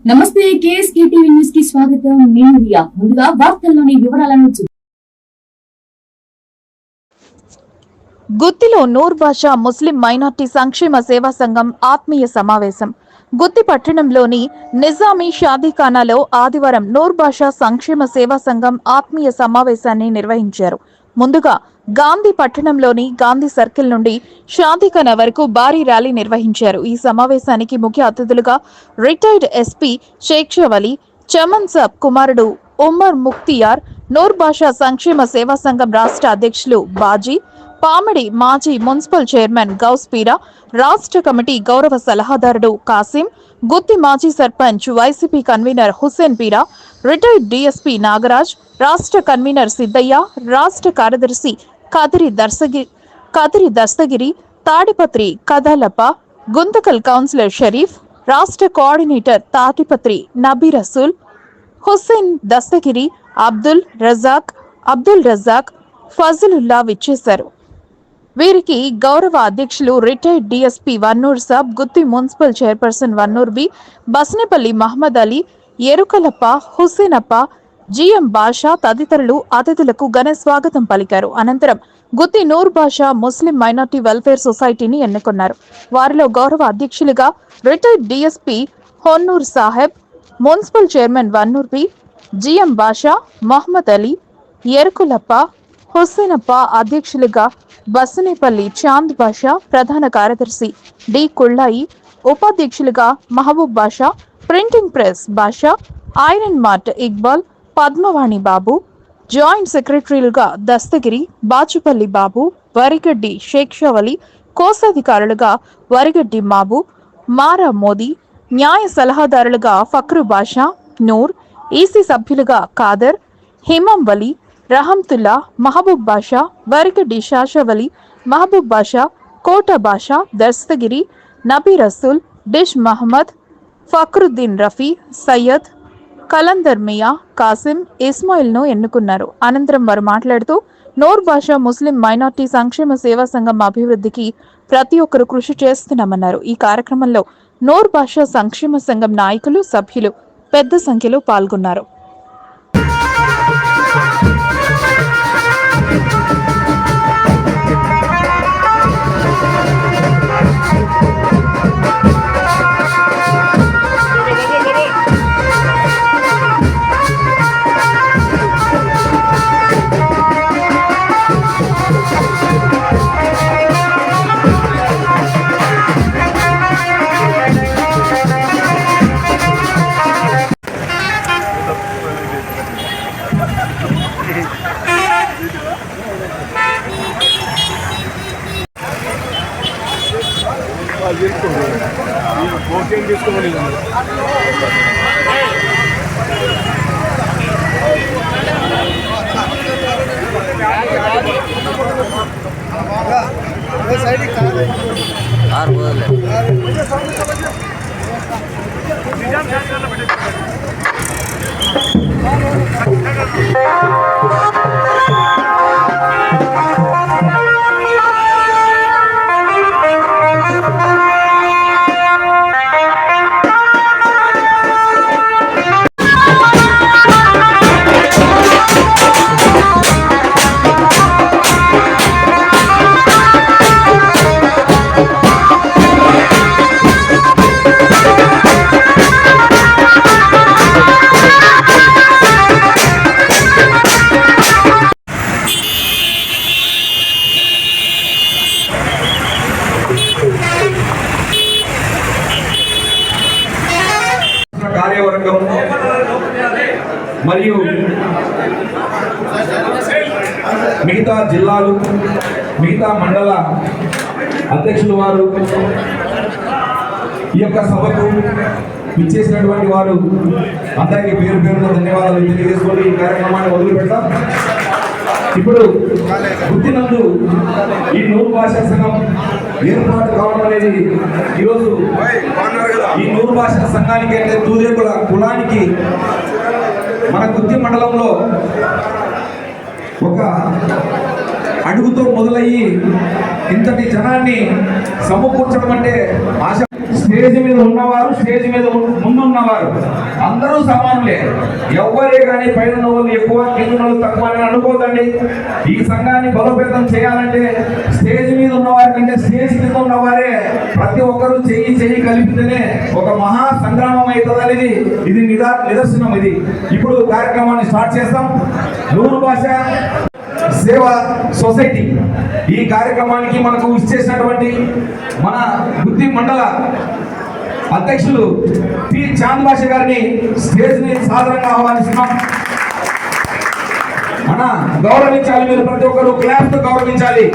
నమస్తే KSK TV news కి స్వాగతం. నేను రియా. ముందుగా వార్తల్లోని వివరాలను గుత్తిలో నూర్ బాషా ముస్లిం మైనార్టీ సంక్షేమ సేవా సంఘం ఆత్మీయ సమావేశం. గుత్తి పట్టణంలోని నిజామీ షాదీఖానాలో ఆదివారం నూర్ బాషా సంక్షేమ సేవా సంఘం ఆత్మీయ సమావేశాన్ని నిర్వహించారు. ముందుగా గాంధీ పట్టణంలోని గాంధీ సర్కిల్ నుండి షాదీఖానా వరకు భారీ ర్యాలీ నిర్వహించారు. ఈ సమావేశానికి ముఖ్య అతిథులుగా రిటైర్డ్ ఎస్పీ షేక్ షవలి, చమన్ సాబ్ కుమారుడు ఉమర్ ముఖ్తియార్, నూర్ బాషా సంక్షేమ సేవా సంఘం రాష్ట్ర అధ్యక్షులు బాజీ, పామిడి మాజీ మున్సిపల్ చైర్మన్ గౌస్ పీరా, రాష్ట్ర కమిటీ గౌరవ సలహాదారుడు కాసిం, గుత్తి మాజీ sarpanch YCP convener Hussain Peera, retired DSP Nagaraj, రాష్ట్ర కన్వీనర్ సిద్దయ్య, రాష్ట్ర కార్యదర్శి కదిరి దస్తగిరి, తాడిపత్రి కదాలప్ప, గుంతకల్ కౌన్సిలర్ షరీఫ్, రాష్ట్ర కోఆర్డినేటర్ తాటిపత్రి నబీ రసూల్, హుస్సేన్ దస్తగిరి, అబ్దుల్ రజాక్, ఫజలుల్లా విచ్చేశారు. వీరికి గౌరవ అధ్యక్షులు retired DSP Vannur Saab, Gutti municipal chairperson Vannur Bi, Basnepalli Mohammed Ali, Erukalappa, Hussainappa, GM Basha తదితరులు అతిథులకు ఘన స్వాగతం పలికారు. అనంతరం Gutti Noor Basha Muslim minority welfare సొసైటీని ఎన్నుకున్నారు. వారిలో గౌరవ అధ్యక్షులుగా retired DSP Honnur Saheb, municipal chairman Vannur Bi, GM Basha, Mohammed Ali, Erukulappa, Hussainappa, అధ్యక్షులుగా బస్సునేపల్లి చాంద్ బాషా, ప్రధాన కార్యదర్శి డి కుళ్ళాయి, ఉపాధ్యక్షులుగా Mahaboob Basha, printing press Basha, iron mart Iqbal, Padmavani Babu, joint సెక్రటరీలుగా దస్తగిరి, బాచుపల్లి బాబు, వరిగడ్డి షేక్ షవలి, కోశాధికారులుగా వరిగడ్డి మాబు, మారా మోదీ, న్యాయ సలహాదారులుగా ఫక్రు బాషా, నూర్, ఈసీ సభ్యులుగా ఖాదర్, హిమం వలి, రహంతుల్లా, మహబూబ్ బాషా, వరిగడ్డి షాషవలి, మహబూబ్ బాషా, కోట బాషా, దస్తగిరి, నబీ రసూల్, డిష్ మహమ్మద్, ఫక్రుద్దీన్ రఫీ, సయ్యద్, కలందర్ మియా, కాసిం, ఇస్మాయిల్ను ఎన్నుకున్నారు. అనంతరం వారు మాట్లాడుతూ నూర్ బాషా ముస్లిం మైనార్టీ సంక్షేమ సేవా సంఘం అభివృద్ధికి ప్రతి ఒక్కరూ కృషి చేస్తున్నామన్నారు. ఈ కార్యక్రమంలో నూర్ బాషా సంక్షేమ సంఘం నాయకులు, సభ్యులు పెద్ద సంఖ్యలో పాల్గొన్నారు. కార్యవర్గం మరియు మిగతా జిల్లాలు, మిగతా మండల అధ్యక్షులు వారు ఈ యొక్క సభకు ఇచ్చేసినటువంటి వారు అందరికీ పేరు పేరున ధన్యవాదాలు తెలియజేసుకొని ఈ కార్యక్రమాన్ని మొదలుపెడతాం. ఇప్పుడు గుర్తినందు ఈ నూర్ భాషా సంఘం ఏర్పాటు కావడం అనేది ఈరోజు ఈ నూర్ భాషా సంఘానికి అంటే తూదేకుల కులానికి మన గుత్తి మండలంలో ఒక అడుగుతో మొదలయ్యి ఇంతటి జనాన్ని సమకూర్చడం అంటే ఆశ స్టేజ్ మీద ఉన్నవారు, స్టేజ్ మీద ముందు ఉన్నవారు అందరూ సమానులే. ఎవరే కానీ పైన ఉన్న వాళ్ళు ఎక్కువ, కింద ఉన్న వాళ్ళు తక్కువ అని అనుకోదండి. ఈ సంఘాన్ని బలోపేతం చేయాలంటే స్టేజ్ మీద ఉన్నవారి కంటే స్టేజ్ కింద ఉన్నవారే ప్రతి ఒక్కరూ చెయ్యి కలిపితేనే ఒక మహా సంగ్రామం అవుతుంది అనేది ఇది నిదర్శనం. ఇది ఇప్పుడు కార్యక్రమాన్ని స్టార్ట్ చేస్తాం. నూరు భాష సేవా సొసైటీ ఈ కార్యక్రమానికి మనకు ఇచ్చేసినటువంటి మన గుత్తి మండల అధ్యక్షులు పి చాంద్ భాష గారిని స్టేజ్ ని సాధారణంగా ఆహ్వానిస్తున్నాం. మన గౌరవించాలి, మీరు ప్రతి ఒక్కరు క్లాప్ తో గౌరవించాలి.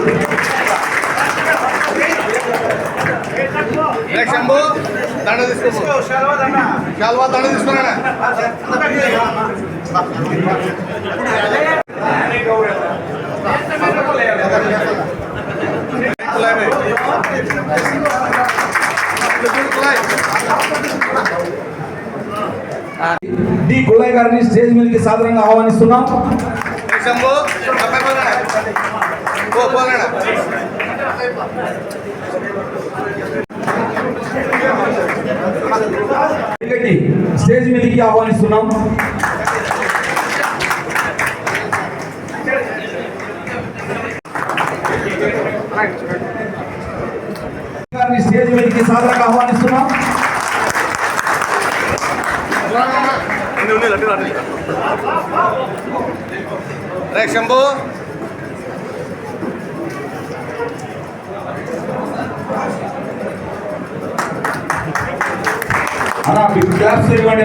డి కులయ్య గారిని స్టేజ్ మీదకి సాధారణంగా ఆహ్వానిస్తున్నాం. స్టేజ్ మీదకి ఆహ్వానిస్తున్నాం. స్టేజ్ మీదకి సాధారణంగా ఆహ్వానిస్తున్నాం. శంభు అలా మీకు క్లాప్స్ ఇవ్వండి.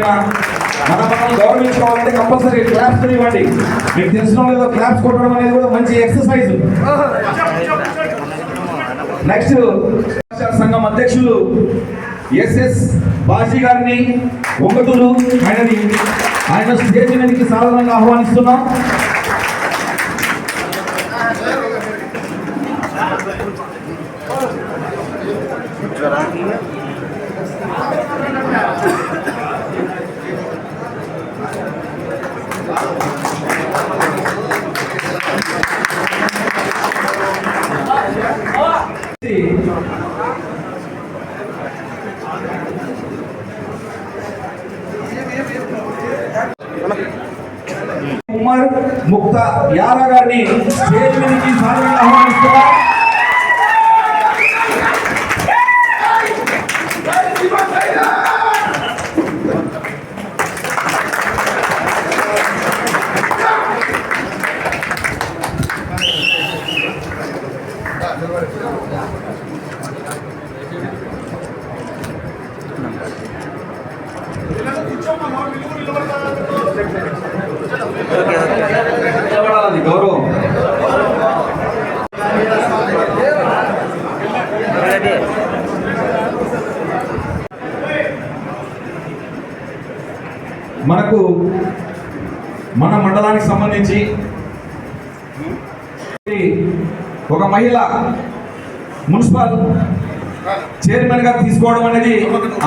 మనం గౌరవించుకోవాలంటే కంపల్సరీ క్లాప్స్ ఇవ్వండి. మీకు తెలిసిన లేదో క్లాప్స్ కొట్టడం అనేది కూడా మంచి ఎక్సర్సైజ్. నెక్స్ట్ సంఘం అధ్యక్షులు ఎస్ఎస్ బాజీ గారిని ఒకటులు ఆయన స్టేజ్ మీదకి సాధారణంగా ఆహ్వానిస్తున్నాం. ఉమర్ ముక్తా యారా గారిని స్టేజ్ మీదకి సాధారణంగా ఆహ్వానిస్తున్నారు. గౌరవం మనకు మన మండలానికి సంబంధించి ఒక మహిళ మున్సిపల్ చైర్మన్ గా తీసుకోవడం అనేది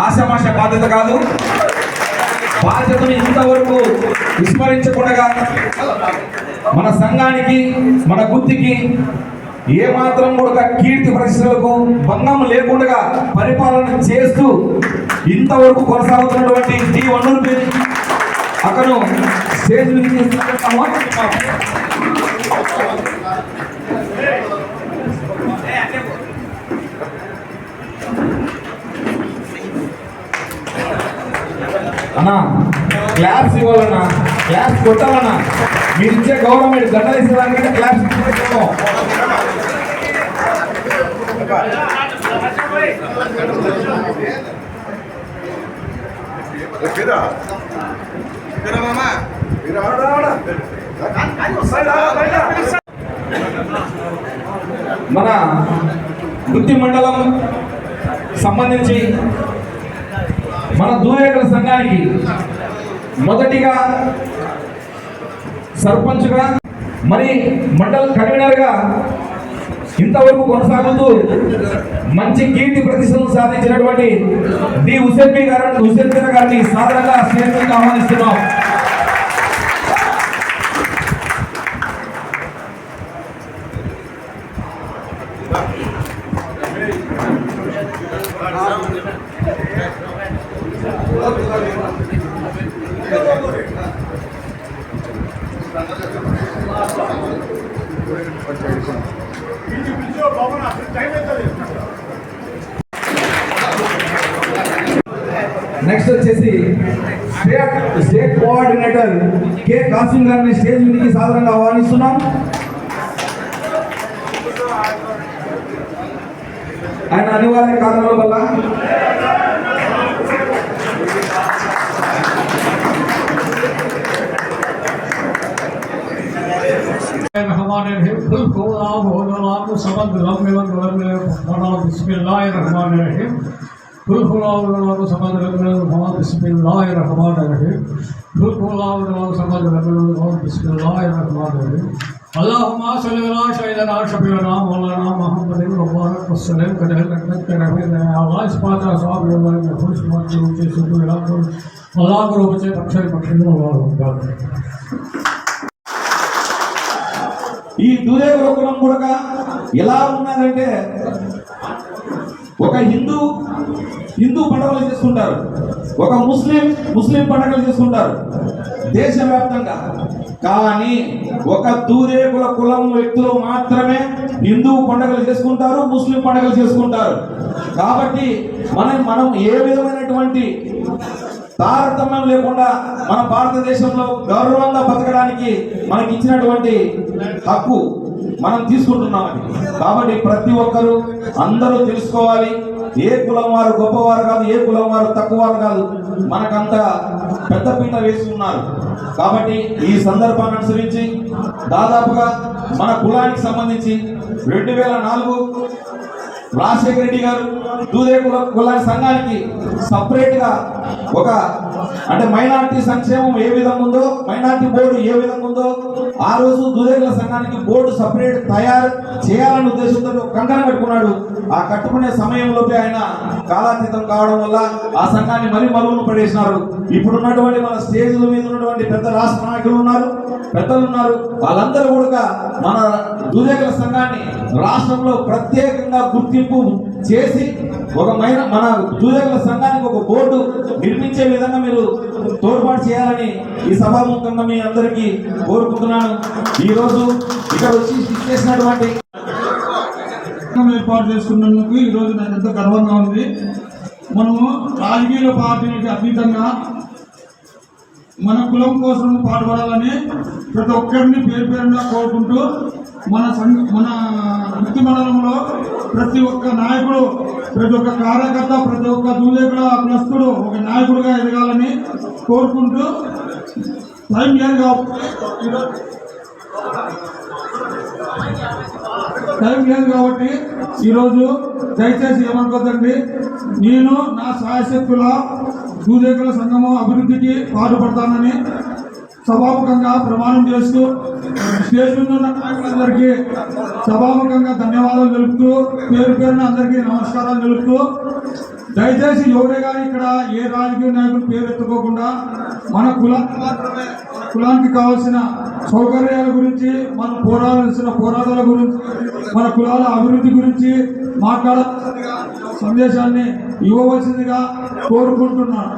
ఆశామాష బాధ్యత కాదు. బాధ్యతను ఇంతవరకు విస్మరించకుండా మన సంఘానికి, మన గుత్తికి ఏమాత్రం కూడా కీర్తి ప్రతిష్టలకు భంగం లేకుండా పరిపాలన చేస్తూ ఇంతవరకు కొనసాగుతున్నటువంటి డి వన్నూరు అతను స్టేజ్ అన్నా క్లాప్స్ ఇవ్వాలన్నా, క్లాప్స్ కొట్టాలన్నా. మీరు ఇచ్చే గవర్నమెంట్ గంటలు ఇచ్చేదానికంటే క్లాప్స్ ఇచ్చేస్తాము. మన గుత్తి మండలం సంబంధించి మన దూరేకల సంఘానికి మొదటిగా సర్పంచ్గా మరి మండల కన్వీనర్గా ఇంతవరకు కొనసాగుతూ మంచి కీర్తి ప్రతిష్టను సాధించినటువంటి డి హుసేన్ గారిని సాధారణంగా స్నేహితులుగా ఆహ్వానిస్తున్నాం. నెక్స్ట్ వచ్చేసి స్టేట్ కోఆర్డినేటర్ కె కాసిం గారిని స్టేజ్ మీదకి సాధారణంగా ఆహ్వానిస్తున్నాం. ఆయన అనివార్య కారణాల వల్ల अल्लाहुम्मा सल्ली अला सय्यिदना शफीअना मौलाना मुहम्मदिन मुबारक वसल्लम कदर लगत करवे अल्लाह इस पाता साहब लोगों ने खुश मत रूपे सुबह इलाको अल्लाह को बचे अक्षर पक्षी अल्लाह ఈ దూరేగుల కులం కూడా ఎలా ఉన్నదంటే ఒక హిందూ పండుగలు చేసుకుంటారు, ఒక ముస్లిం పండుగలు చేసుకుంటారు దేశవ్యాప్తంగా. కానీ ఒక దూరేగుల కులం వ్యక్తులు మాత్రమే హిందూ పండుగలు చేసుకుంటారు, ముస్లిం పండుగలు చేసుకుంటారు. కాబట్టి మనం ఏ విధమైనటువంటి తారతమ్యం లేకుండా మన భారతదేశంలో గౌరవంగా బతకడానికి మనకి ఇచ్చినటువంటి హక్కు మనం తీసుకుంటున్నామని. కాబట్టి ప్రతి ఒక్కరూ అందరూ తెలుసుకోవాలి, ఏ కులం వారు గొప్పవారు కాదు, ఏ కులం వారు తక్కువవారు కాదు, మనకంత పెద్దపీట వేసి ఉన్నారు. కాబట్టి ఈ సందర్భాన్ని అనుసరించి దాదాపుగా మన కులానికి సంబంధించి 2004 రాజశేఖర రెడ్డి గారు దూదే కులాల సంఘానికి సపరేట్ గా ఒక అంటే మైనారిటీ సంక్షేమం ఏ విధంగా ఉందో, మైనారిటీ బోర్డు ఏ విధంగా ఉందో ఆ రోజు దూదేకుల సంఘానికి బోర్డు సపరేట్ తయారు చేయాలనే ఉద్దేశంతో కంకణం కట్టుకున్నాడు. ఆ కట్టుకునే సమయంలోపే ఆయన కాలాతీతం కావడం వల్ల ఆ సంఘాన్ని మరీ మలుగును పడేసినారు. ఇప్పుడున్నటువంటి మన స్టేజ్ల మీద ఉన్నటువంటి పెద్ద రాష్ట్ర నాయకులు ఉన్నారు, పెద్దలు ఉన్నారు, వాళ్ళందరూ కూడా మన దూదేకుల సంఘాన్ని రాష్ట్రంలో ప్రత్యేకంగా గుర్తింపు చేసి మన దూదేకుల సంఘానికి ఒక బోర్డు నిర్మించే విధంగా మీరు తోడ్పాటు చేయాలని ఈ సభాముఖంగా మీ అందరికీ కోరుకుంటున్నాను. ఈ రోజు ఇక్కడ వచ్చి చేసినటువంటి ఏర్పాటు చేసుకున్నందుకు ఈ రోజు నాకు ఎంతో గర్వంగా ఉంది. మనము రాజకీయ పార్టీలకి అతీతంగా మన కులం కోసం పాటుపడాలని ప్రతి ఒక్కరిని పేరుగా కోరుకుంటూ మన వృత్తి మండలంలో ప్రతి ఒక్క నాయకుడు, ప్రతి ఒక్క కార్యకర్త, ప్రతి ఒక్క దూదేకుల కులస్తుడు ఒక నాయకుడిగా ఎదగాలని కోరుకుంటూ టైం లేదు కాబట్టి ఈరోజు దయచేసి ఏమనుకోద్దండి, నేను నా సాయశక్తుల దూదేకుల సంఘము అభివృద్ధికి పాటుపడతానని సభాముఖంగా ప్రమాణం చేస్తూ స్టేజ్ మీద ఉన్న నాయకులందరికీ సభాముఖంగా ధన్యవాదాలు తెలుపుతూ పేరున అందరికీ నమస్కారాలు తెలుపుతూ దయచేసి ఎవరే కానీ ఇక్కడ ఏ రాజకీయ నాయకులు పేరు ఎత్తుకోకుండా మన కులానికి కావాల్సిన సౌకర్యాల గురించి, మనం పోరాడాల్సిన పోరాటాల గురించి, మన కులాల అభివృద్ధి గురించి మాట్లాడాల్సిందిగా సందేశాన్ని ఇవ్వవలసిందిగా కోరుకుంటున్నాను.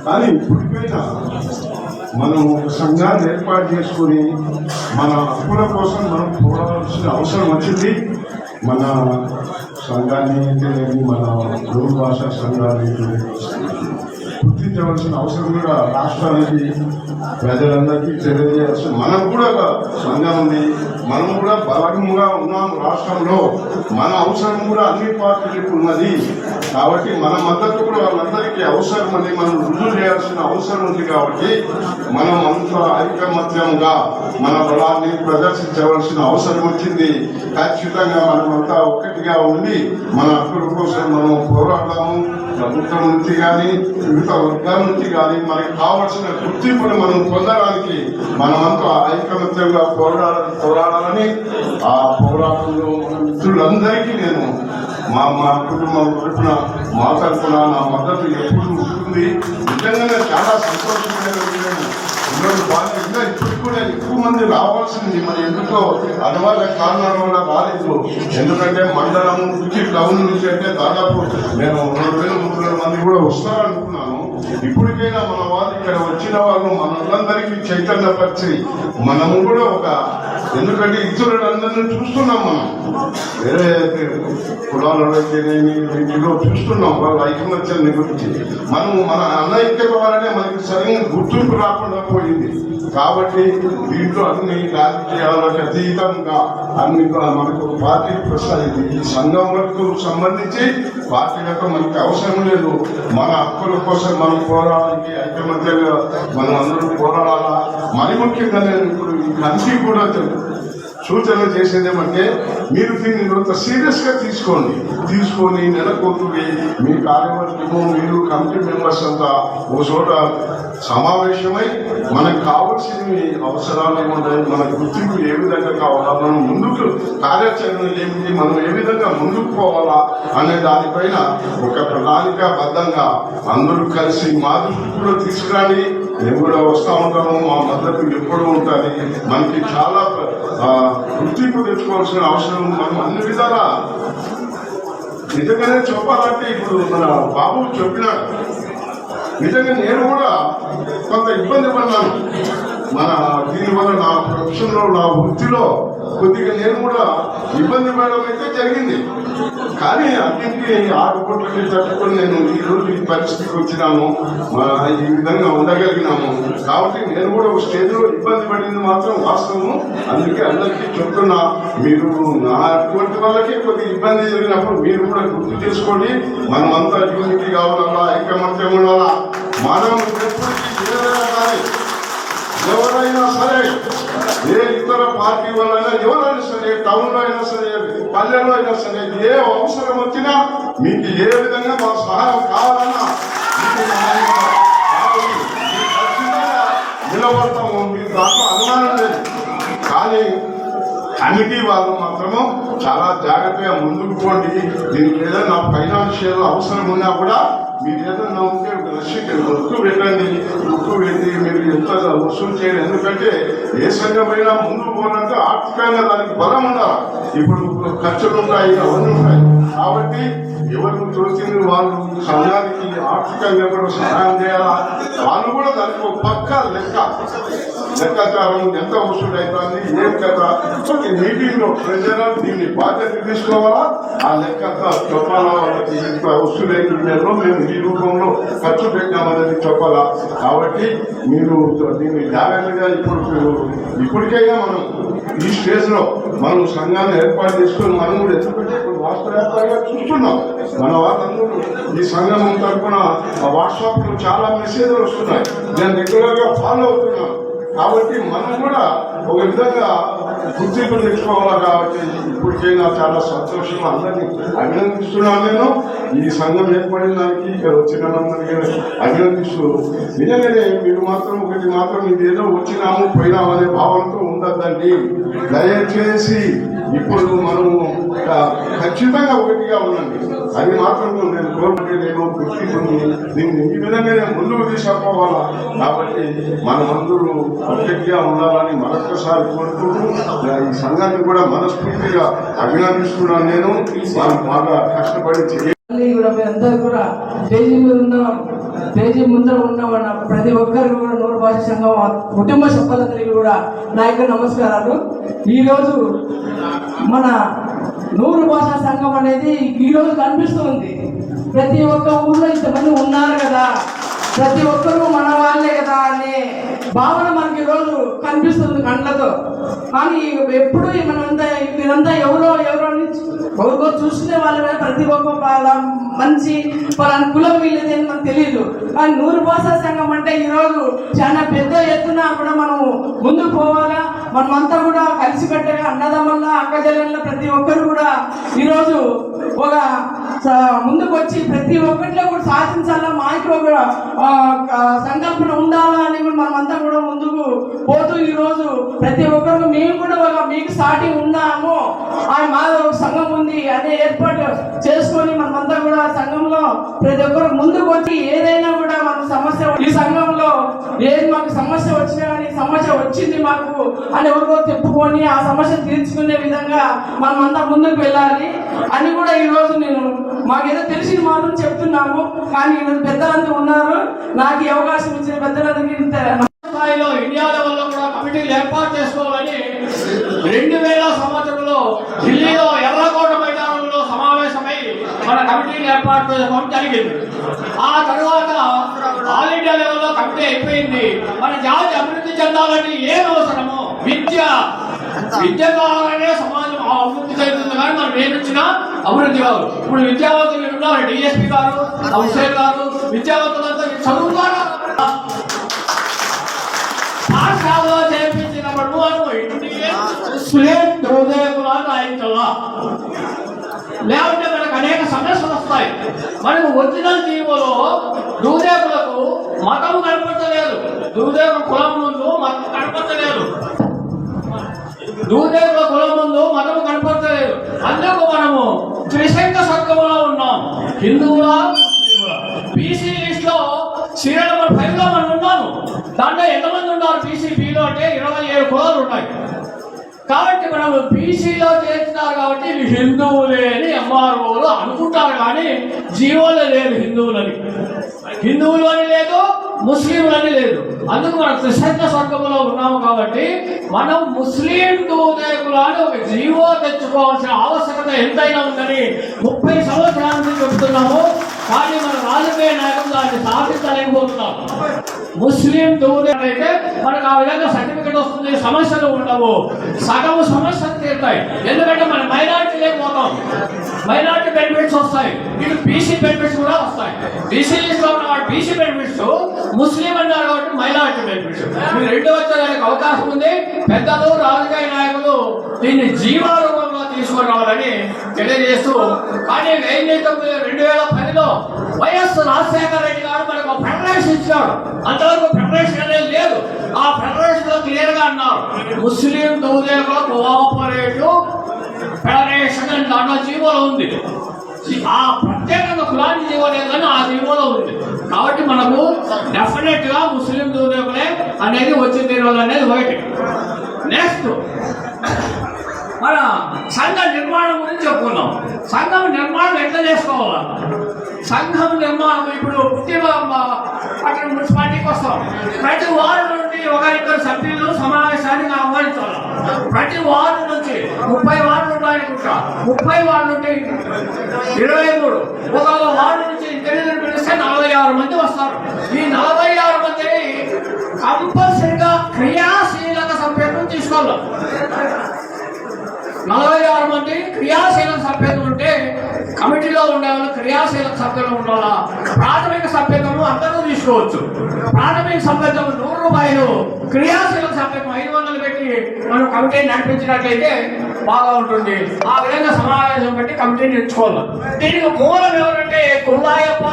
కానీ ఇప్పటికైనా మనం సంఘాన్ని ఏర్పాటు చేసుకుని మన హక్కుల కోసం మనం పోరాడాల్సిన అవసరం వచ్చింది. మన సంఘాన్ని మన తెలుగు భాషా సంఘాన్ని గుర్తించవలసిన అవసరం కూడా రాష్ట్రానికి ప్రజలందరికీ తెలియజేయాల్సిన, మనం కూడా ఒక సంఘం ఉంది, మనం కూడా బలంగా ఉన్నాం రాష్ట్రంలో, మన అవసరం కూడా అన్ని పార్టీలకు ఉన్నది. కాబట్టి మన మద్దతు కూడా వాళ్ళందరికీ అవసరం అని మనం రుజువు చేయాల్సిన అవసరం ఉంది. కాబట్టి మనం అంత ఐకమత్యంగా మన బలాన్ని ప్రదర్శించవలసిన అవసరం వచ్చింది. ఖచ్చితంగా మనమంతా ఒక్కటిగా ఉండి మన హక్కుల కోసం మనం పోరాడదాము. ప్రభుత్వం నుంచి కానీ వివిధ వర్గాల నుంచి కానీ మనకి కావాల్సిన గుర్తింపును మనం పొందడానికి మనమంతా ఐకమత్యంగా పోరాడాలని ఆ పోరాటంలో మిత్రులందరికీ నేను మా కుటుంబం తరఫున మా తరఫున నా మద్దతు ఎప్పుడు ఉంటుంది. నిజంగానే చాలా సంతోషమైన ఇంకా ఇప్పటికి కూడా ఎక్కువ మంది రావాల్సింది, మరి ఎందుకో అనివార్య కారణాల వల్ల రాలేదు. ఎందుకంటే మండలం నుంచి టౌన్ నుంచి అంటే దాదాపు నేను 2,000-3,000 మంది కూడా వస్తారనుకున్నాను. ఇప్పటికైనా మన వాళ్ళు ఇక్కడ వచ్చిన వాళ్ళు మనందరికీ చైతన్యపరిచి మనము కూడా ఎందుకంటే ఇతరులందరినీ చూస్తున్నాం, మనం వేరే కులాలలోనేమి వీటిలో చూస్తున్నాం వాళ్ళ ఐకమత్యాన్ని గురించి. మనము మన అనైక్యత వల్లనే మనకి సరైన గుర్తింపు రాకుండా పోయింది. కాబట్టి దీంట్లో అన్ని రాజకీయాలకు అతీతంగా అన్ని మనకు పార్టీ ప్రసాదింది. ఈ సంఘంకు సంబంధించి పార్టీలకు మనకి అవసరం లేదు. మన హక్కుల కోసం మనం పోరాడానికి ఐకమత్యంగా మనం అందరూ పోరాడాలా. మరి ముఖ్యంగా నేను ఇప్పుడు ఈ కమిటీ కూడా సూచన చేసేదేమంటే, మీరు దీన్ని కొంత సీరియస్ గా తీసుకొని నెలకొంటుంది మీ కార్యవర్గము, మీరు కమిటీ మెంబర్స్ అంతా ఒక చోట సమావేశమై మనకు కావాల్సినవి అవసరాలు ఏముంటాయి, మన గుర్తింపు ఏ విధంగా కావాలా, మనం ముందుకు కార్యాచరణ ఏమిటి, మనం ఏ విధంగా ముందుకు పోవాలా అనే దానిపైన ఒక ప్రణాళికాబద్ధంగా అందరూ కలిసి మా దృష్టిలో తీసుకురాని. మేము కూడా వస్తూ ఉంటాము, మా మద్దతు ఎప్పుడు ఉంటుంది. మనకి చాలా గుర్తింపు తెచ్చుకోవాల్సిన అవసరం. మనం అన్ని విధాలా నిజంగానే చెప్పాలంటే, ఇప్పుడు మన బాబు చెప్పినాడు, నిజంగా నేను కూడా కొంత ఇబ్బంది పడ్డాను. దీనివల్ల నా ప్రొఫెషన్లో, నా వృత్తిలో కొద్దిగా నేను కూడా ఇబ్బంది పడడం అయితే జరిగింది. కానీ అన్నింటినీ 6 కోట్లకి తట్టుకొని నేను ఈ రోజు ఈ పరిస్థితికి వచ్చినాను, ఈ విధంగా ఉండగలిగినాము. కాబట్టి నేను కూడా ఒక స్టేజ్లో ఇబ్బంది పడింది మాత్రం వాస్తవము. అందుకే అందరికీ చెప్తున్నా, మీరు నా అటువంటి వాళ్ళకే కొద్దిగా ఇబ్బంది జరిగినప్పుడు మీరు కూడా గుర్తు చేసుకోండి. మనం అంతా యూనిటీ కావాలన్నా, ఐకమత్యం ఉండాలా. మనం ఎవరైనా సరే, ఏ ఇతర పార్టీ వాళ్ళైనా, ఎవరైనా సరే, టౌన్ లో అయినా సరే, పల్లెల్లో అయినా సరే, ఏ అవసరం వచ్చినా మీకు ఏ విధంగా మా సహాయం కావాలన్నా ఖచ్చితంగా నిలబడతాము. మీకు దాంట్లో అనుమానం లేదు. కానీ కమిటీ వాళ్ళు మాత్రము చాలా జాగ్రత్తగా ముందుకు పోండి. దీనికి ఏదైనా ఫైనాన్షియల్ అవసరం ఉన్నా కూడా మీరు ఏదైనా ఉంటే ఉక్కు పెట్టండి, ఉక్కు పెట్టి మీరు ఎంత వసూలు చేయండి. ఎందుకంటే ఏ సంఘమైనా ముందుకు పోవాలంటే ఆర్థికంగా దానికి బలం ఉండాలి. ఇప్పుడు ఖర్చులు ఉంటాయి, అవన్నీ ఉంటాయి. కాబట్టి ఎవరు తోచింది వాళ్ళు సంఘానికి ఆర్థికంగా కూడా సహాయం చేయాలా. వాళ్ళు కూడా దానికి ఒక పక్క లెక్కాచారం ఎంత వసూలు అవుతుంది, ఏం కదా మీటింగ్ లో ప్రజలు దీన్ని బాధ్యత తీసుకోవాలా. ఆ లెక్క చెప్పాలా, వాళ్ళకి ఇంత వసూలు అయిన మేము ఈ రూపంలో ఖర్చు పెట్టామనేది చెప్పాలా. కాబట్టి మీరు దీన్ని జాగ్రత్తగా ఇప్పటికైనా మనం ఈ స్టేజ్ లో మనం సంఘాన్ని ఏర్పాటు చేసుకుని మనం కూడా ఎందుకంటే ఇప్పుడు వాస్తవంగా చూస్తున్నాం. మన వాళ్ళందరూ ఈ సంఘం తరఫున వాట్సాప్ లో చాలా మెసేజ్లు వస్తున్నాయి, నేను రెగ్యులర్ గా ఫాలో అవుతున్నాను. కాబట్టి మనం కూడా ఒక విధంగా గుర్తింపు తెచ్చుకోవాలా. కాబట్టి ఇప్పటికైనా చాలా సంతోషం, అందరినీ అభినందిస్తున్నాను. నేను ఈ సంఘం ఏర్పడిన దానికి ఇక్కడ వచ్చిన అందరికీ అభినందిస్తూ, నిజంగానే మీరు మాత్రం ఒకటి మాత్రం ఇదేదో వచ్చినాము పోయినాము అనే భావనతో ఉండద్దండి. దయచేసి ఇప్పుడు మనము ఖచ్చితంగా ఒకటిగా ఉండండి. అది మాత్రం నేను కోరుకుంటే నేను గుర్తింపుని దీన్ని ఈ విధంగానే ముందుకు తీసుకుపోవాలా. కాబట్టి మనమందరూ పర్ఫెక్ట్గా ఉండాలని మరొకసారి కోరుకుంటూ ఈ సంఘాన్ని కూడా మనస్ఫూర్తిగా అభినందిస్తున్నాను. నేను బాగా కష్టపడి అందరూ కూడా పేజీ ముందర ఉన్న ప్రతి ఒక్కరికి కూడా నూరు భాష సంఘం కుటుంబ సభ్యులందరికీ కూడా నా యొక్క నమస్కారాలు. ఈరోజు మన నూరు భాషా సంఘం అనేది ఈరోజు కనిపిస్తుంది. ప్రతి ఒక్క ఊళ్ళో ఇంతమంది ఉన్నారు కదా, ప్రతి ఒక్కరూ మన వాళ్ళే కదా అనే భావన మనకి ఈరోజు కనిపిస్తుంది కళ్ళతో. కానీ ఎప్పుడు మీరంతా ఎవరో చూసుకునే వాళ్ళు ప్రతి ఒక్క మంచి వాళ్ళ కులం వీళ్ళది అని మనకు తెలియదు. కానీ నూరు భాషా సంఘం అంటే ఈరోజు చాలా పెద్ద ఎత్తున కూడా మనము ముందుకు పోవాలా. మనమంతా కూడా కలిసికట్టుగా అన్నదమ్ముల్లా, అక్కజల్లా ప్రతి ఒక్కరు కూడా ఈరోజు ఒక ముందుకు వచ్చి ప్రతి ఒక్కరిలో కూడా సాధించాలా, మాకు ఒక సంకల్పన ఉండాలా అని కూడా మనమంతా కూడా ముందుకు పోతూ ఈరోజు ప్రతి ఒక్కరు మేము కూడా మీకు సాటి ఉన్నాము, మా సంఘం ఉంది అనే ఏర్పాటు చేసుకొని మనమంతా కూడా సంఘంలో ప్రతి ఒక్కరు ముందుకు వచ్చి ఏదైనా కూడా మన సమస్య ఈ సంఘంలో ఏది మాకు సమస్య వచ్చినా కానీ సమస్య వచ్చింది మాకు అని ఎవరికో చెప్పుకొని ఆ సమస్య తీర్చుకునే విధంగా మనమంతా ముందుకు వెళ్ళాలి అని కూడా ఈ రోజు నేను మాకేదో తెలిసిన మాత్రం చెప్తున్నాము. కానీ ఈరోజు పెద్దలందరూ ఉన్నారు, నాకు ఈ అవకాశం ఇచ్చిన పెద్దలందరికీ స్థాయిలో ఇండియా లెవెల్లో కూడా కమిటీలు ఏర్పాటు చేసుకోవాలని 2000 సంవత్సరంలో ఢిల్లీలో ఎర్రకోట మైదానంలో సమావేశమై మన కమిటీలు ఏర్పాటు చేసుకోవడం జరిగింది. ఆ తర్వాత ఆల్ ఇండియా లెవెల్లో కమిటీ అయిపోయింది. మన జాతి అభివృద్ధి చెందాలని ఏం అవసరమో విద్య కావాలనే సమాజం అభివృద్ధి చెందుతుంది. కానీ మనం ఏమిచ్చినా అభివృద్ధి కాదు. ఇప్పుడు విద్యావంతులు ఉన్నారు, డిఎస్పీ గారు, హుసేన్ గారు, విద్యావంతులంతా చదువుతారా పాఠశాలలో చేయించినప్పుడు రాయించాలా, లేకుంటే మనకు అనేక సమస్యలు వస్తాయి. మనకు ఒరిజినల్ జీవోలో దూదేవులకు మతం కనపడలేదు, దూదేవుల కులం ముందు మతం కనపడలేదు, దూదేవుల కులం ముందు మతం కనపడలేదు. అందుకు మనము త్రిశంక స్వర్గంలో ఉన్నాం, హిందువులా బీసీ లిస్ట్ లో సీరియల్ నెంబర్ 5 లో మనం ఉన్నాము. దాంట్లో ఎంతమంది ఉన్నారు బీసీపీలో అంటే 27 కులాలు ఉన్నాయి. కాబట్టి మనం బీసీలో చేస్తున్నారు కాబట్టి ఇవి హిందువులే అని ఎంఆర్ఓలు అనుకుంటారు. కానీ జీవోలు లేదు హిందువులని, హిందువులు అని లేదు, ముస్లింలని లేదు. అందుకు మనం త్రిశంక స్వర్గంలో ఉన్నాము. కాబట్టి మనం ముస్లిం దూదేకులని ఒక జీవో తెచ్చుకోవాల్సిన ఆవశ్యకత ఎంతైనా ఉందని 30 సంవత్సరాల నుంచి చెబుతున్నాము. కానీ మన రాజకీయ నాయకులు దాన్ని సాధించలేకపోతున్నాం. ముస్లిం దూదేకులు అయితే మనకు ఆ విధంగా సర్టిఫికెట్ వస్తుంది, సమస్యలు ఉండవు, సగం సమస్యలు తీరుతాయి. ఎందుకంటే మన మైనార్టీ లేకపోతాం, మైనార్టీ బెనిఫిట్స్ వస్తాయి, ఇటు బీసీ బెనిఫిట్స్ కూడా వస్తాయి. బీసీ లిస్ట్ లో ఉన్న బీసీ బెనిఫిట్స్, ముస్లిం అన్నారు కాబట్టి మైనార్టీ బెనిఫిట్స్, ఈ రెండు వచ్చేదానికి అవకాశం ఉంది. పెద్దలు రాజకీయ నాయకులు దీన్ని జీవారూపంలో తీసుకొని రావాలని తెలియజేస్తూ, కానీ 2010లో వైఎస్ రాజశేఖర రెడ్డి గారు మనకు ఫెడరేషన్ ఇచ్చాడు. అంతవరకు ఫెడరేషన్ అనేది లేదు. ఆ ఫెడరేషన్ లో క్లియర్ గా అన్నారు ముస్లిం దూదేకుల కోఆపరేటివ్ ఫెడరేషన్ అని దాంట్లో జీవోలో ఉంది. ఆ ప్రత్యేకంగా కులాన్ని జీవో లేదు కానీ ఆ జీవోలో ఉంది. కాబట్టి మనకు డెఫినెట్ గా ముస్లిం దూదేకులే అనేది వచ్చింది అనేది ఒకటి. నెక్స్ట్ మన సంఘ నిర్మాణం గురించి చెప్పుకున్నాం. సంఘం నిర్మాణం ఎట్లా చేసుకోవాలా? సంఘం నిర్మాణం ఇప్పుడు పట్టణ మున్సిపాలిటీకి వస్తాం. ప్రతి వార్డు నుండి ఒకరిద్దరు సభ్యులు సమావేశానికి ఆహ్వానించాలి. ప్రతి వార్డు నుంచి 30 వార్డులు ఉన్నాయనుకుంటా, 30 వార్డు నుండి 23, ఒక వార్డు నుంచి ఇంటర్వ్యూలు పిలిస్తే 46 మంది వస్తారు. ఈ 46 మందిని కంపల్సరిగా క్రియాశీలక సభ్యులను తీసుకోవాలి. 46 మంది క్రియాశీలక సభ్యులు ఉంటే కమిటీలో ఉండేవాళ్ళు క్రియాశీలక సభ్యులు ఉండాలా. ప్రాథమిక సభ్యత్వం అందరూ తీసుకోవచ్చు. ప్రాథమిక సభ్యత్వం 100 రూపాయలు, క్రియాశీలక సభ్యత్వం 500 పెట్టి మనం కమిటీ నడిపించినట్లయితే బాగా ఉంటుంది. ఆ విధంగా సమావేశం పెట్టి కమిటీని ఎంచుకోవాలి. దీనికి మూలం ఎవరంటే కుల్లాయప్ప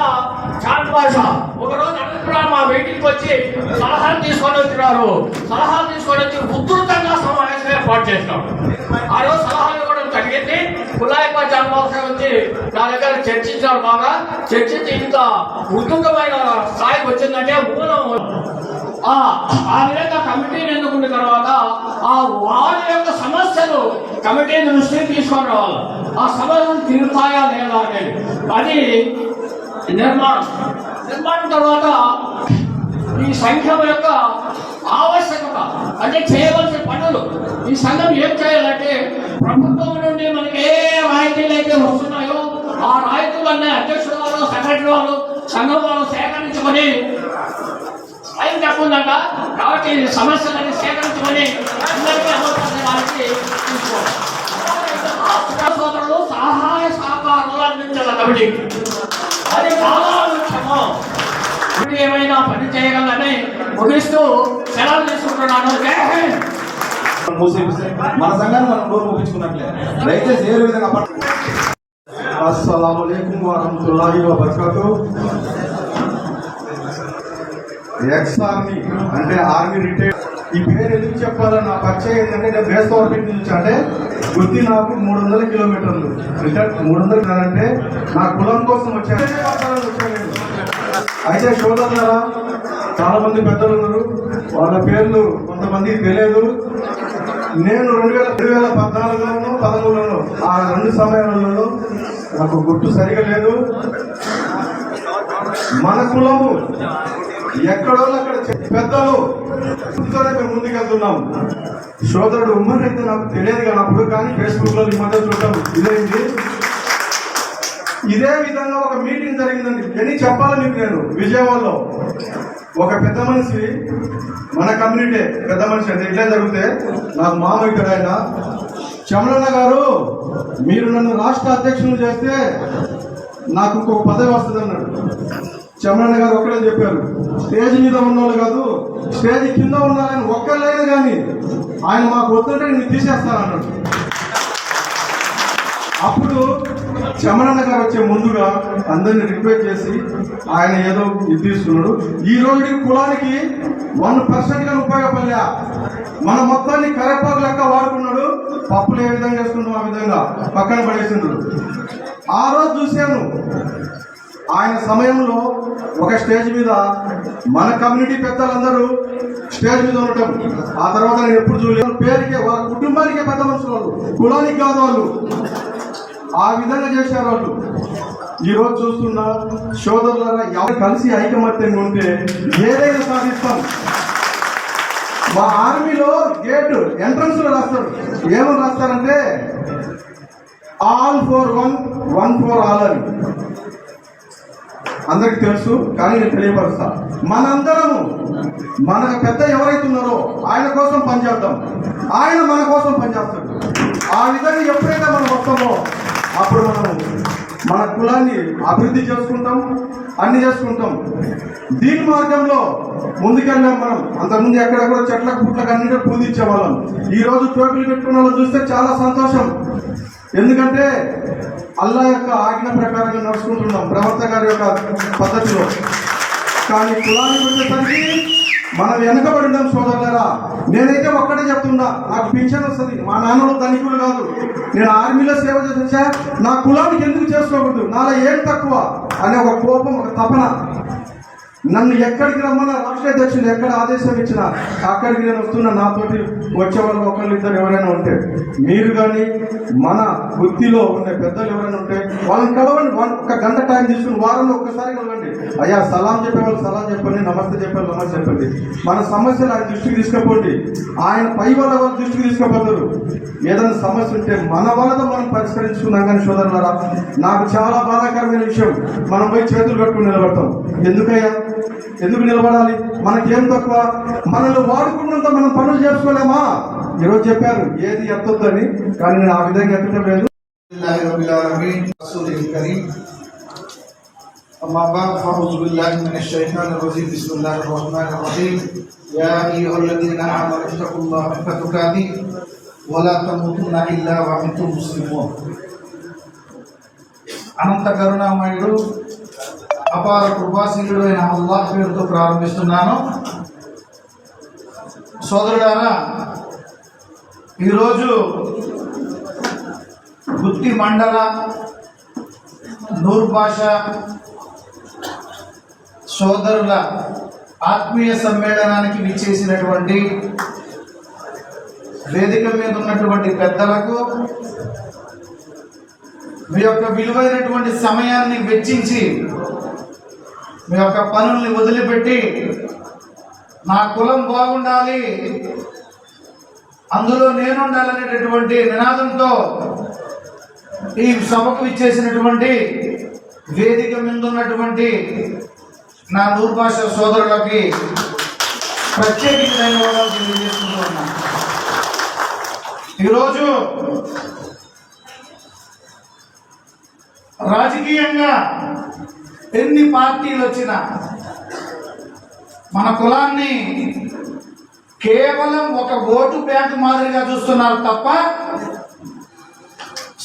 చాంద్ బాషా. ఒకరోజు అనంతపురం మా మీటింగ్కి వచ్చి సలహాలు తీసుకొని వచ్చినారు. సలహాలు తీసుకొని వచ్చి ఉధృతంగా సమావేశం ఏర్పాటు చేసినాం. ఆ రోజు సలహాలు ఇవ్వడం జరిగింది. కుల్లాయప్ప చాంద్ బాషా వచ్చి నా దగ్గర చర్చించారు. బాగా చర్చించి ఇంత ఉధృతమైన స్థాయికి వచ్చిందంటే మూలం ఆ విధంగా కమిటీని ఎన్నుకున్న తర్వాత ఆ వారి యొక్క సమస్యలు కమిటీ దృష్టికి తీసుకొని రావాలి. ఆ సమస్యలు తీరుతాయా లేదా అనేది అది నిర్మాణం తర్వాత ఈ సంఘం యొక్క ఆవశ్యకత అంటే చేయవలసిన పనులు. ఈ సంఘం ఏం చేయాలంటే ప్రభుత్వం నుండి మనకి ఏ రాయితీలు అయితే వస్తున్నాయో ఆ రాయితీలన్నీ అధ్యక్షుడు వాళ్ళు, సెక్రటరీ వాళ్ళు, సంఘం వాళ్ళు సేకరించుకొని టైం తక్కువందట. కాబట్టి సమస్యలన్నీ సేకరించుకొని అందరికీ అమలుపరచడానికి తీసుకోవాలి. సోదరులు సహాయ సహకారాలు అందించాలి కమిటీ, అది చాలా ముఖ్యము. ఏమైనా పని చేయగలని ముగిస్తూ సెలవు తీసుకుంటున్నాను. జై హింద్. మన సంఘాన్ని మనం డోర్ ముగించుకున్నట్లే. దయచేసి ఏ విధంగా అస్సలాము అలైకుం వరహమతుల్లాహి వబరకాతుహు. ఎక్స్ ఆర్మీ అంటే ఆర్మీ రిటైర్. ఈ పేరు ఎందుకు చెప్పాలని నా పరిచయం ఏంటంటే నేను బేస్ గవర్నమెంట్ నుంచి అంటే గుత్తి నాకు 300 కిలోమీటర్లు. అంటే 300 అంటే నా కులం కోసం వచ్చాను. అయితే సోదరులారా, చాలా మంది పెద్దలు ఉన్నారు, వాళ్ళ పేర్లు కొంతమందికి తెలియదు. నేను 2014లోను 13లోను ఆ 2 సమయాలలో నాకు గుర్తు సరిగా లేదు. మన కులము ఎక్కడో అక్కడ పెద్దలు మేము ముందుకెళ్తున్నాం. సోదరుడు ఉమ్మడి అయితే నాకు తెలియదు కానీ అప్పుడు, కానీ ఫేస్బుక్ లో ఈ మధ్య చూడటం ఇదేంటి. ఇదే విధంగా ఒక మీటింగ్ జరిగిందండి. ఎన్ని చెప్పాలి మీకు నేను. విజయవాడలో ఒక పెద్ద మనిషి, మన కమ్యూనిటీ పెద్ద మనిషి అంటే ఇట్లే జరిగితే నాకు మామ ఇక్కడ ఆయన, చమలన్న గారు మీరు నన్ను రాష్ట్ర అధ్యక్షులు చేస్తే నాకు ఇంకొక పదవి వస్తుంది అన్నాడు. చమలన్న గారు ఒక్కడే చెప్పారు, స్టేజ్ మీద ఉన్నోళ్ళు కాదు, స్టేజ్ కింద ఉన్నారని ఒక్కర్లేదు కానీ ఆయన మాకు వద్దంటే నేను తీసేస్తానన్నాడు. అప్పుడు చమలన్న గారు వచ్చే ముందుగా అందరిని రిక్వెస్ట్ చేసి ఆయన ఏదో ఇది తీసుకున్నాడు. ఈ రోజు కులానికి 1% గా ఉపయోగపడలే. మన మొత్తాన్ని కరేపాకు లెక్క వాడుకున్నాడు. పప్పులు ఏ విధంగా వేసుకుంటాం ఆ విధంగా పక్కన పడేసిండు. ఆ రోజు చూశాను ఆయన సమయంలో ఒక స్టేజ్ మీద మన కమ్యూనిటీ పెద్దలందరూ స్టేజ్ మీద ఉండటం. ఆ తర్వాత నేను ఎప్పుడు చూడలేదు. పేరుకే, వాళ్ళ కుటుంబానికే పెద్ద మనుషులు, కులానికి కాదు వాళ్ళు. ఆ విధంగా చేశారు వాళ్ళు. ఈ రోజు చూస్తున్నా సోదరులారా, ఎవరు కలిసి ఐకమత్యంగా ఉంటే ఏదైనా సాధిస్తాం. మా ఆర్మీలో గేట్ ఎంట్రన్స్ లో రాస్తారు, ఏమని రాస్తారంటే all for one, one for all అని. అందరికి తెలుసు కానీ నేను తెలియపరుస్తా. మనందరము మన పెద్ద ఎవరైతే ఉన్నారో ఆయన కోసం పనిచేద్దాం, ఆయన మన కోసం పనిచేస్తాడు. ఆ విధంగా ఎప్పుడైతే మనం వస్తామో అప్పుడు మనం మన కులాన్ని అభివృద్ధి చేసుకుంటాం, అన్ని చేసుకుంటాం. దీని మార్గంలో ముందుకెళ్ళాం మనం. అంతకుముందు ఎక్కడెక్కడ చెట్లకు పుట్లకు అన్నింటిలో పూజించే వాళ్ళం. ఈ రోజు టోపీలు పెట్టుకున్న వాళ్ళని చూస్తే చాలా సంతోషం. ఎందుకంటే అల్లా యొక్క ఆజ్ఞ ప్రకారంగా నడుచుకుంటున్నాం, ప్రవర్త గారి యొక్క పద్ధతిలో. కానీ కులానికి వచ్చేసరికి మనం వెనకబడి ఉన్నాం సోదరులారా. నేనైతే ఒక్కటే చెప్తున్నా, నాకు పింఛన్ వస్తుంది. మా నాన్నలు ధనికులు కాదు. నేను ఆర్మీలో సేవ చేసా, నా కులానికి ఎందుకు చేసుకోకూడదు, నాలో ఏం తక్కువ అనే ఒక కోపం, ఒక తపన. నన్ను ఎక్కడికి రమ్మన్నా, రాష్ట్ర అధ్యక్షులు ఎక్కడ ఆదేశం ఇచ్చినా అక్కడికి నేను వస్తున్నా. నాతోటి వచ్చేవాళ్ళు ఒకళ్ళు ఇద్దరు ఎవరైనా ఉంటే, మీరు కానీ మన వృత్తిలో ఉండే పెద్దలు ఎవరైనా ఉంటే వాళ్ళని కలవండి. ఒక గంట టైం తీసుకుని వారంలో ఒక్కసారి కలవండి. అయ్యా సలాం చెప్పేవాళ్ళు సలాం చెప్పండి, నమస్తే చెప్పేవాళ్ళు నమస్తే చెప్పండి. మన సమస్యలు ఆయన దృష్టికి తీసుకుపోండి. ఆయన పై వాళ్ళ దృష్టికి తీసుకుపోతారు. ఏదైనా సమస్య ఉంటే మన వాళ్ళతో మనం పరిష్కరించుకున్నాం. కానీ సోదరులారా, నాకు చాలా బాధాకరమైన విషయం, మనం పోయి చేతులు కట్టుకుని నిలబడతాం. ఎందుకయ్యా, ఎందుకు నిలబడాలి? మనకేం తక్కువ? మనల్ని వాడుకున్నంత మనం పనులు చేసుకోలేమా? ఈరోజు చెప్పారు ఏది ఎత్తొద్దని, కానీ నేను ఆ విధంగా ఎత్తడం లేదు. అనంత కరుణామయుడు అపార కృపాశీలుడు అయిన అల్లాహ్ పేరుతో ప్రారంభిస్తున్నాను. సోదరులారా, ఈరోజు గుత్తి మండల నూర్ భాష సోదరుల ఆత్మీయ సమ్మేళనానికి విచ్చేసినటువంటి వేదిక మీద ఉన్నటువంటి పెద్దలకు, మీ యొక్క విలువైనటువంటి సమయాన్ని వెచ్చించి మీ యొక్క పనుల్ని వదిలిపెట్టి నా కులం బాగుండాలి, అందులో నేనుండాలనేటటువంటి నినాదంతో ఈ సభకు ఇచ్చేసినటువంటి వేదిక మీద ఉన్నటువంటి నా నూర్ భాష సోదరులకి ప్రత్యేకించి ధన్యవాదాలు తెలియజేసుకుంటూ ఉన్నాను. ఈరోజు రాజకీయంగా ఎన్ని పార్టీలు వచ్చినా మన కులాన్ని కేవలం ఒక ఓటు బ్యాంక్ మాదిరిగా చూస్తున్నారు తప్ప,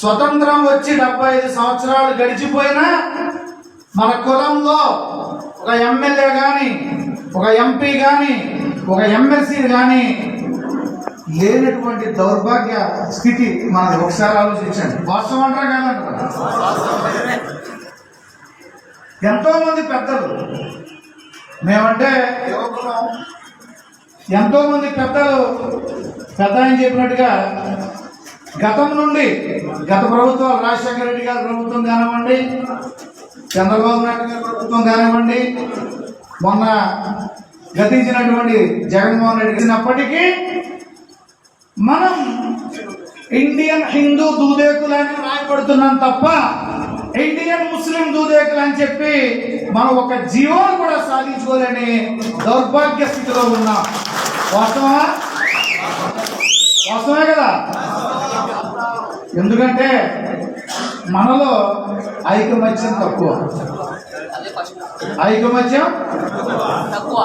స్వతంత్రం వచ్చి 75 సంవత్సరాలు గడిచిపోయినా మన కులంలో ఒక ఎమ్మెల్యే కానీ, ఒక ఎంపీ కానీ, ఒక ఎమ్మెల్సీ కానీ లేనటువంటి దౌర్భాగ్య స్థితి మనది. ఒకసారి ఆలోచించండి. వాస్తవం అంటారా కాదంటారా? ఎంతో మంది పెద్దలు, మేమంటే యువకులం, ఎంతో మంది పెద్దలు పెద్ద ఆయన చెప్పినట్టుగా గతం నుండి గత ప్రభుత్వాలు, రాజశేఖర రెడ్డి గారి ప్రభుత్వం కానివ్వండి, చంద్రబాబు నాయుడు గారి ప్రభుత్వం కానివ్వండి, మొన్న గతించినటువంటి జగన్మోహన్ రెడ్డి గారినప్పటికీ మనం ఇండియన్ హిందూ దూదేకులని రాయబడుతున్నాం తప్ప ఇండియన్ ముస్లిం దూదేకులు అని చెప్పి మనం ఒక జీవోను కూడా సాధించుకోలేని దౌర్భాగ్య స్థితిలో ఉన్నాం. వాస్తవమా? వాస్తవమే కదా. ఎందుకంటే మనలో ఐకమత్యం తక్కువ, ఐకమత్యం తక్కువ.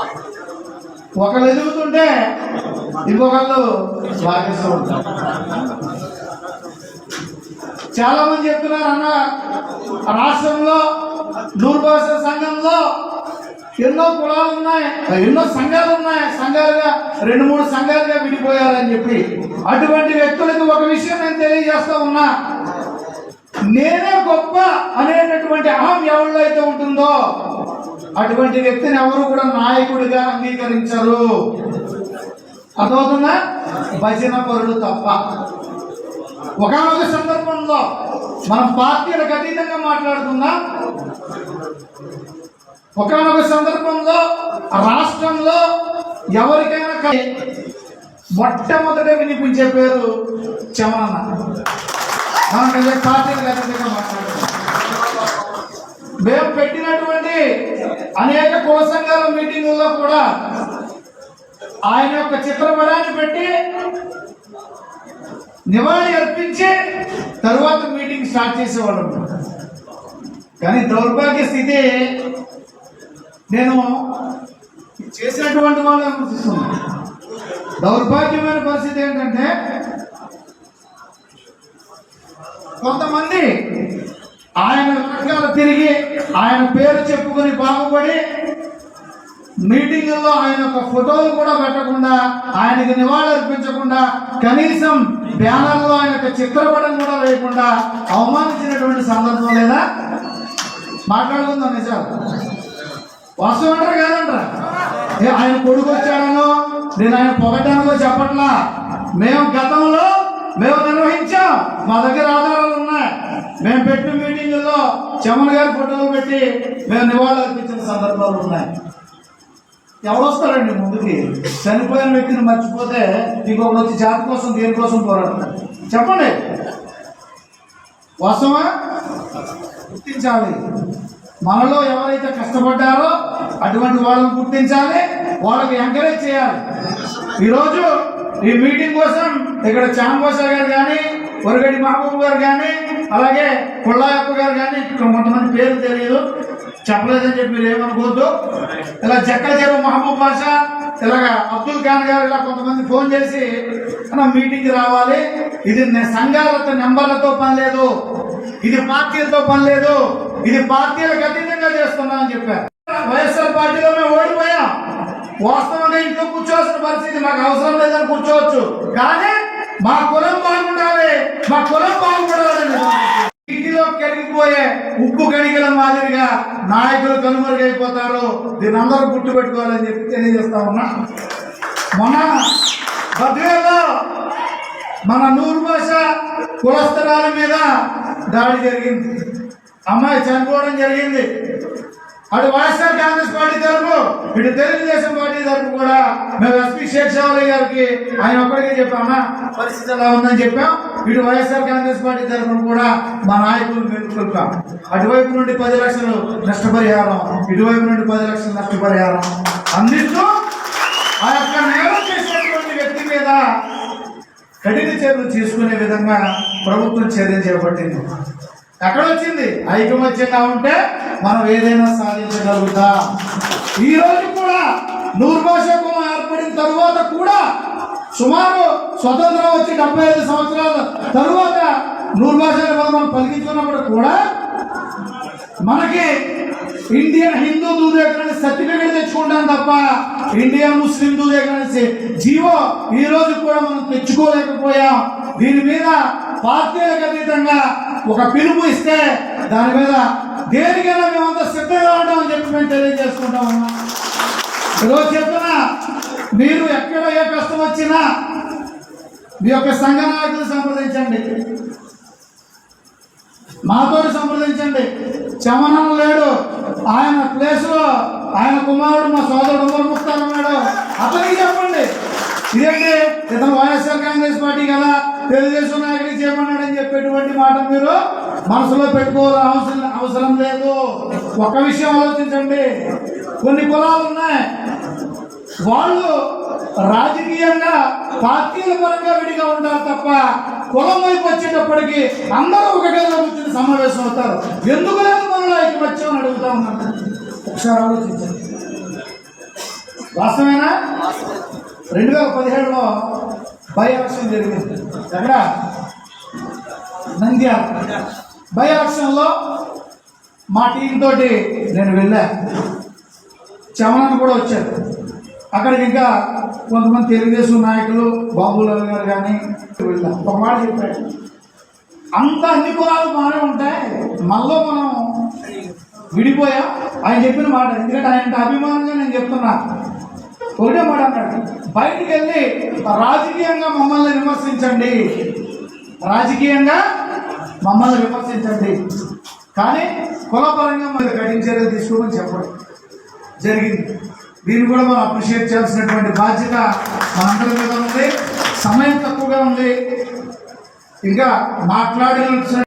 ఒకళ్ళు ఎదుగుతుంటే ఇంకొకళ్ళు లాగేస్తూ ఉంటారు. చాలా మంది చెప్తున్నారు అన్న, రాష్ట్రంలో నూరు భాషల సంఘంలో ఎన్నో కులాలు ఉన్నాయి, ఎన్నో సంఘాలు ఉన్నాయి, సంఘాలుగా 2-3 సంఘాలుగా విడిపోయారని చెప్పి. అటువంటి వ్యక్తులకు ఒక విషయం నేను తెలియజేస్తా ఉన్నా, నేనే గొప్ప అనేటటువంటి అహం ఎవరిలో అయితే ఉంటుందో అటువంటి వ్యక్తిని ఎవరు కూడా నాయకుడిగా అంగీకరించరు. అర్థమవుతుందా? భజన పరుడు తప్ప. ఒకనొక సందర్భంలో మనం పార్టీలకు అతీతంగా మాట్లాడుకుందాం. ఒకనొక సందర్భంలో రాష్ట్రంలో ఎవరికైనా మొట్టమొదట వినిపించే పేరు చమనన్న. మనం పార్టీలకు అతీతంగా మాట్లాడుతున్నాం. మేము పెట్టినటువంటి అనేక కుల సంఘాల మీటింగుల్లో కూడా ఆయన యొక్క చిత్రపటాన్ని పెట్టి నివాళి అర్పించి తరువాత మీటింగ్ స్టార్ట్ చేసేవాళ్ళం. కానీ దౌర్భాగ్య స్థితి నేను చేసినటువంటి వాళ్ళు గుర్తిస్తున్నాను. దౌర్భాగ్యమైన పరిస్థితి ఏంటంటే కొంతమంది ఆయన రకాలు తిరిగి ఆయన పేరు చెప్పుకొని బాగుపడి మీటింగుల్లో ఆయన యొక్క ఫోటోలు కూడా పెట్టకుండా, ఆయనకి నివాళి అర్పించకుండా, కనీసం బ్యానర్లో ఆయన యొక్క చిత్రపటం కూడా వేయకుండా అవమానించినటువంటి సందర్భం లేదా? మాట్లాడుకుందాం నిజాలు. వాస్తవం అంటారా కాదంటారా? ఆయన కొడుకు వచ్చాడనో నేను ఆయన పొగటానికో చెప్పట్లా. మేము గతంలో నిర్వహించాం, మా దగ్గర ఆధారాలు ఉన్నాయి. మేము పెట్టిన మీటింగుల్లో చమన్ గారి ఫోటోలు పెట్టి మేము నివాళులు అర్పించిన సందర్భాలు ఉన్నాయి. ఎవరు వస్తారండి ముందుకి? చనిపోయిన వ్యక్తిని మర్చిపోతే ఇంకొకరు వచ్చి జాతి కోసం దేనికోసం పోరాడతారు? చెప్పండి. వాస్తవా? గుర్తించాలి. మనలో ఎవరైతే కష్టపడ్డారో అటువంటి వాళ్ళని గుర్తించాలి, వాళ్ళకి ఎంకరేజ్ చేయాలి. ఈరోజు ఈ మీటింగ్ కోసం ఇక్కడ చాంబోసా గారు కానీ, వరగడి మహబూబ్ గారు కానీ, అలాగే కొల్లాయప్ప గారు కానీ, ఇక్కడ కొంతమంది పేరు తెలియదు, చెప్పలేదని చెప్పి మీరు ఏమనుకోవద్దు. ఇలా జక్కల చెరువు మహబూబ్ బాషా, ఇలాగ అబ్దుల్ ఖాన్ గారు, ఇలా కొంతమంది ఫోన్ చేసి మీటింగ్కి రావాలి, ఇది సంఘాలతో నెంబర్లతో పని లేదు, ఇది పార్టీలతో పని లేదు, ఇది పార్టీలకు అతీతంగా చేస్తున్నాం అని చెప్పారు. వైఎస్ఆర్ పార్టీలో మేము ఓడిపోయాం. వాస్తవంగా ఇంట్లో కూర్చోవలసిన పరిస్థితి, మాకు అవసరం లేదని కూర్చోవచ్చు, కానీ మా కులం బాగుండాలి, మా కులం బాగుపడాలని. ఇంటిలో కరిగిపోయే ఉప్పు కడిగల మాదిరిగా నాయకులు కనుమరుగైపోతారు. దీన్ని అందరూ గుర్తుపెట్టుకోవాలని చెప్పి తెలియజేస్తా ఉన్నా. మొన్న బద్వేలో మన నూరు భాష కులస్తరాల మీద దాడి జరిగింది, అమ్మాయి చనిపోవడం జరిగింది. అటు వైఎస్ఆర్ కాంగ్రెస్ పార్టీ తరఫు, ఇటు తెలుగుదేశం పార్టీ తరఫు కూడా మేము ఎస్పీ షేక్ షావలి గారికి ఆయన ఒక్కడికే చెప్పామా పరిస్థితి ఎలా ఉందని చెప్పాం. ఇటు వైఎస్ఆర్ కాంగ్రెస్ పార్టీ తరఫున కూడా మా నాయకులు మేలుకొల్పాం. అటువైపు నుండి 10 లక్షలు నష్టపరిహారం, ఇటువైపు నుండి 10 లక్షలు నష్టపరిహారం అందిస్తూ ఆ యొక్క నేరం చేసినటువంటి వ్యక్తి మీద కఠిన చర్యలు తీసుకునే విధంగా ప్రభుత్వం చర్య చేపట్టింది. ఎక్కడ వచ్చింది? ఐకమత్యంగా ఉంటే మనం ఏదైనా సాధించగలుగుతాం. ఈ రోజు కూడా నూరు భాషా కులం ఏర్పడిన తరువాత కూడా సుమారు స్వతంత్రం వచ్చి 75 సంవత్సరాల తరువాత నూరు భాషల మనం పలికించుకున్నప్పుడు కూడా మనకి ఇండియన్ హిందూ దూదేకులని సర్టిఫికేట్ తెచ్చుకుంటాం. తెచ్చుకుంటాం తప్ప ఇండియన్ ముస్లిం హిందూ కలిసి జీవో ఈ రోజు కూడా మనం తెచ్చుకోలేకపోయాం. దీని మీద పార్టీలకు అతీతంగా ఒక పిలుపు ఇస్తే దాని మీద దేనికైనా మేమంతా సిద్ధంగా ఉంటామని చెప్పి మేము తెలియజేసుకుంటా ఉన్నాం. ఈరోజు చెప్తున్నా, మీరు ఎక్కడ ఏ కష్టం వచ్చినా మీ యొక్క సంఘ నాయకులు సంప్రదించండి, మాతో సంప్రదించండి. చమనం లేడు, ఆయన ప్లేస్లో ఆయన కుమారుడు మా సోదరుడు ఉమర్ ముఖ్తార్ ఉన్నాడు, అతనికి చెప్పండి. ఇదేంటి ఇతను వైఎస్ఆర్ కాంగ్రెస్ పార్టీ కదా, తెలుగుదేశం నాయకుడికి చెప్పన్నాడని చెప్పేటువంటి మాట మీరు మనసులో పెట్టుకోవాల్సిన అవసరం లేదు. ఒక్క విషయం ఆలోచించండి, కొన్ని కులాలు ఉన్నాయి, వాళ్ళు రాజకీయంగా పార్టీల పరంగా విడిగా ఉంటారు తప్ప కులం వైపు వచ్చేటప్పటికి అందరూ ఒకటే కూర్చుని సమావేశం అవుతారు. ఎందుకు లేదు మనలో ఐక్యమత్యం అని అడుగుతా ఉన్నాను. ఒకసారి ఆలోచించండి. వాస్తవేనా? 2017లో బై ఎలక్షన్ జరిగింది. ఎక్కడ? నంద్యాల. బై ఎలక్షన్లో మా టీం తోటి నేను వెళ్ళా, చమనాన్ని కూడా వచ్చారు. అక్కడికి ఇంకా కొంతమంది తెలుగుదేశం నాయకులు, బాబులాల్ గారు కానీ వెళ్ళాం. ఒక మాట చెప్పాడు, అంత అన్ని కులాలు బాగానే ఉంటాయి, మళ్ళీ మనం విడిపోయాం. ఆయన చెప్పిన మాట, ఎందుకంటే ఆయన అభిమానంగా నేను చెప్తున్నా, ఒకటే మాట అన్నాడు, బయటికి వెళ్ళి రాజకీయంగా మమ్మల్ని విమర్శించండి, రాజకీయంగా మమ్మల్ని విమర్శించండి, కానీ కులపరంగా మరి కఠిన చర్యలు తీసుకోమని చెప్పడం జరిగింది. దీన్ని కూడా మనం అప్రిషియేట్ చేయాల్సినటువంటి బాధ్యత మనందరి మీద ఉంది. సమయం తక్కువగా ఉంది, ఇంకా మాట్లాడాల్సిన